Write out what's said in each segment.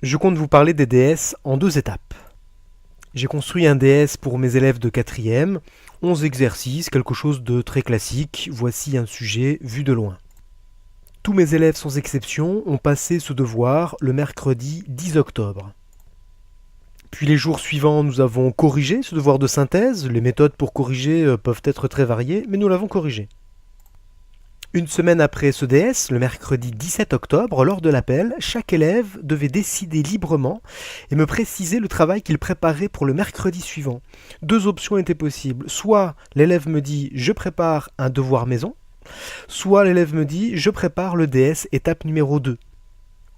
Je compte vous parler des DS en deux étapes. J'ai construit un DS pour mes élèves de 4e, 11 exercices, quelque chose de très classique, voici un sujet vu de loin. Tous mes élèves sans exception ont passé ce devoir le mercredi 10 octobre. Puis les jours suivants, nous avons corrigé ce devoir de synthèse. Les méthodes pour corriger peuvent être très variées, mais nous l'avons corrigé. Une semaine après ce DS, le mercredi 17 octobre, lors de l'appel, chaque élève devait décider librement et me préciser le travail qu'il préparait pour le mercredi suivant. Deux options étaient possibles. Soit l'élève me dit « je prépare un devoir maison », soit l'élève me dit « je prépare le DS étape numéro 2 ».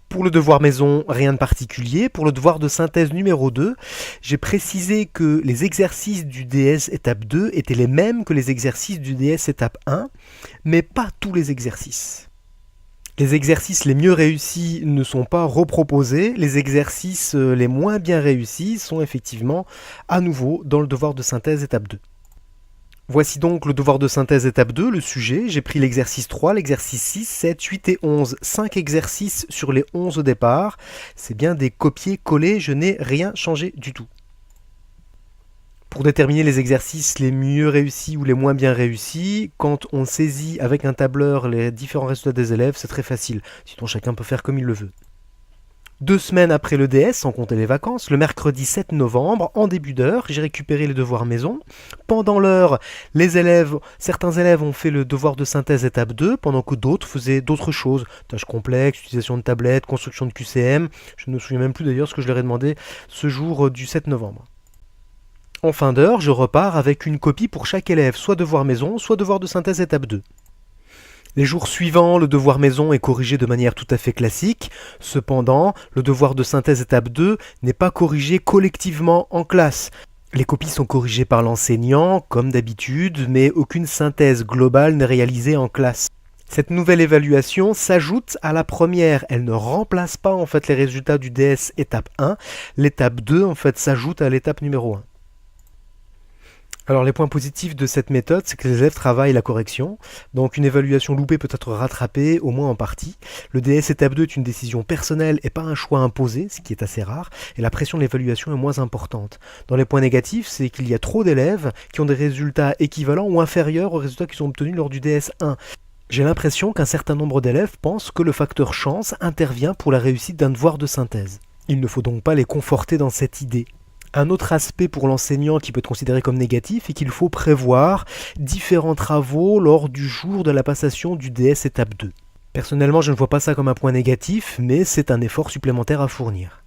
Pour le devoir maison, rien de particulier. Pour le devoir de synthèse numéro 2, j'ai précisé que les exercices du DS étape 2 étaient les mêmes que les exercices du DS étape 1, mais pas tous les exercices. Les exercices les mieux réussis ne sont pas reproposés, les exercices les moins bien réussis sont effectivement à nouveau dans le devoir de synthèse étape 2. Voici donc le devoir de synthèse étape 2, le sujet. J'ai pris l'exercice 3, l'exercice 6, 7, 8 et 11. 5 exercices sur les 11 au départ. C'est bien des copier-coller, je n'ai rien changé du tout. Pour déterminer les exercices les mieux réussis ou les moins bien réussis, quand on saisit avec un tableur les différents résultats des élèves, c'est très facile. Sinon chacun peut faire comme il le veut. 2 semaines après le DS, sans compter les vacances, le mercredi 7 novembre, en début d'heure, j'ai récupéré les devoirs maison. Pendant l'heure, certains élèves ont fait le devoir de synthèse étape 2, pendant que d'autres faisaient d'autres choses. Tâches complexes, utilisation de tablettes, construction de QCM. Je ne me souviens même plus d'ailleurs ce que je leur ai demandé ce jour du 7 novembre. En fin d'heure, je repars avec une copie pour chaque élève, soit devoir maison, soit devoir de synthèse étape 2. Les jours suivants, le devoir maison est corrigé de manière tout à fait classique. Cependant, le devoir de synthèse étape 2 n'est pas corrigé collectivement en classe. Les copies sont corrigées par l'enseignant, comme d'habitude, mais aucune synthèse globale n'est réalisée en classe. Cette nouvelle évaluation s'ajoute à la première. Elle ne remplace pas en fait les résultats du DS étape 1. L'étape 2 en fait s'ajoute à l'étape numéro 1. Alors les points positifs de cette méthode, c'est que les élèves travaillent la correction, donc une évaluation loupée peut être rattrapée, au moins en partie. Le DS étape 2 est une décision personnelle et pas un choix imposé, ce qui est assez rare, et la pression de l'évaluation est moins importante. Dans les points négatifs, c'est qu'il y a trop d'élèves qui ont des résultats équivalents ou inférieurs aux résultats qu'ils ont obtenus lors du DS 1. J'ai l'impression qu'un certain nombre d'élèves pensent que le facteur chance intervient pour la réussite d'un devoir de synthèse. Il ne faut donc pas les conforter dans cette idée. Un autre aspect pour l'enseignant qui peut être considéré comme négatif est qu'il faut prévoir différents travaux lors du jour de la passation du DS étape 2. Personnellement, je ne vois pas ça comme un point négatif, mais c'est un effort supplémentaire à fournir.